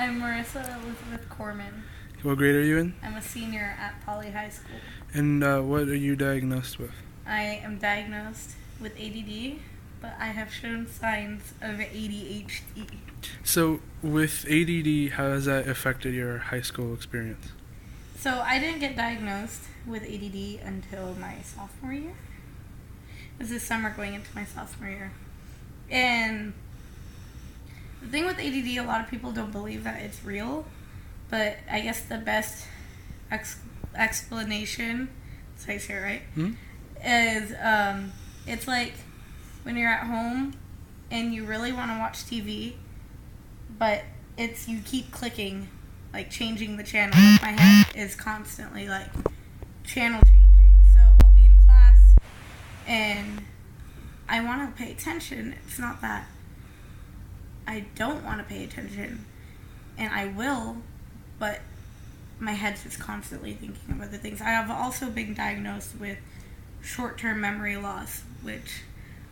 I'm Marissa Elizabeth Cooreman. What grade are you in? I'm a senior at Poly High School. And what are you diagnosed with? I am diagnosed with ADD, but I have shown signs of ADHD. So, with ADD, how has that affected your high school experience? So I didn't get diagnosed with ADD until my sophomore year. It was this summer going into my sophomore year. And the thing with ADD, a lot of people don't believe that it's real, but I guess the best explanation, did I say it right, is it's like when you're at home and you really want to watch TV, but you keep clicking, like changing the channel. My head is constantly like channel changing. So I'll be in class and I want to pay attention. It's not that I don't want to pay attention, and I will, but my head's just constantly thinking of other things. I have also been diagnosed with short-term memory loss, which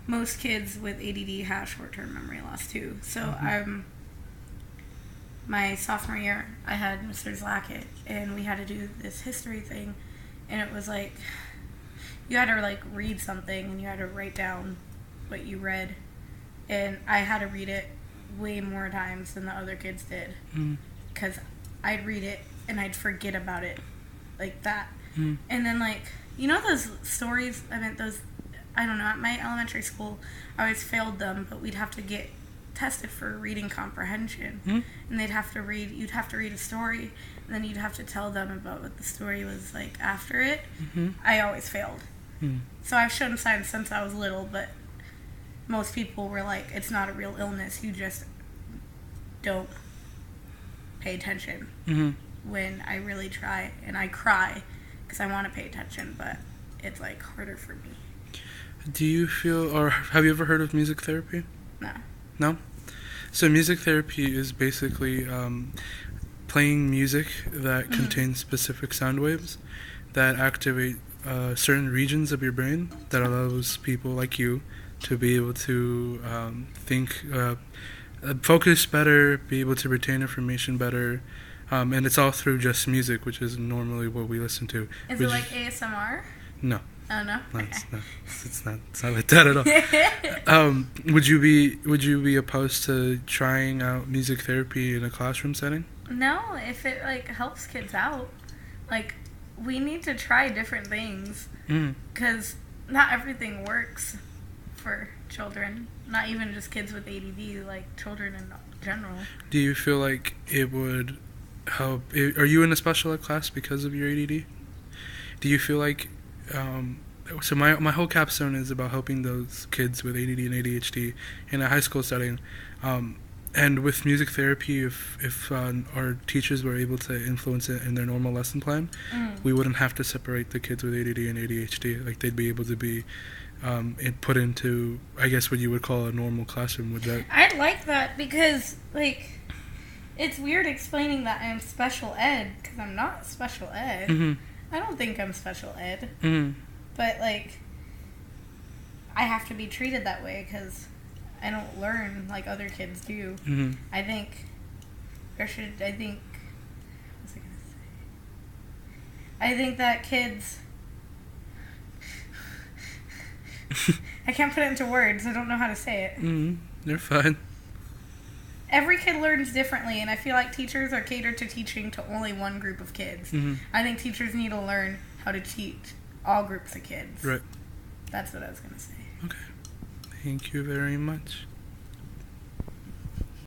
most kids with ADD have short-term memory loss too. So my sophomore year, I had Mr. Zlackett, and we had to do this history thing, and it was like, you had to like read something, and you had to write down what you read, and I had to read it way more times than the other kids did, because I'd read it, and I'd forget about it, like that, and then like, you know those stories, I don't know, at my elementary school, I always failed them, but we'd have to get tested for reading comprehension, and you'd have to read a story, and then you'd have to tell them about what the story was like after it. I always failed. So I've shown signs since I was little, but most people were like, it's not a real illness, you just don't pay attention. When I really try, and I cry because I want to pay attention, but it's like harder for me. Do you feel, or have you ever heard of music therapy? No. No? So music therapy is basically playing music that contains specific sound waves that activate certain regions of your brain that allows people like you to be able to think, focus better, be able to retain information better, and it's all through just music, which is normally what we listen to. Is it like ASMR? No. Oh, no? No, it's not like that at all. Would you be opposed to trying out music therapy in a classroom setting? No, if it like helps kids out. Like, we need to try different things, because not everything works for children. Not even just kids with ADD, like children in general. Do you feel like it would help? Are you in a special ed class because of your ADD? Do you feel like so my whole capstone is about helping those kids with ADD and ADHD in a high school setting, and with music therapy, if our teachers were able to influence it in their normal lesson plan, we wouldn't have to separate the kids with ADD and ADHD. Like, they'd be able to be put into, I guess, what you would call a normal classroom. With that, I'd like that, because like, it's weird explaining that I'm special ed, because I'm not special ed. I don't think I'm special ed. But, like, I have to be treated that way because I don't learn like other kids do. I think what's I going to say? I think that kids... I can't put it into words. I don't know how to say it. You're fine. Every kid learns differently, and I feel like teachers are catered to teaching to only one group of kids. I think teachers need to learn how to teach all groups of kids. Right. That's what I was going to say. Okay. Thank you very much.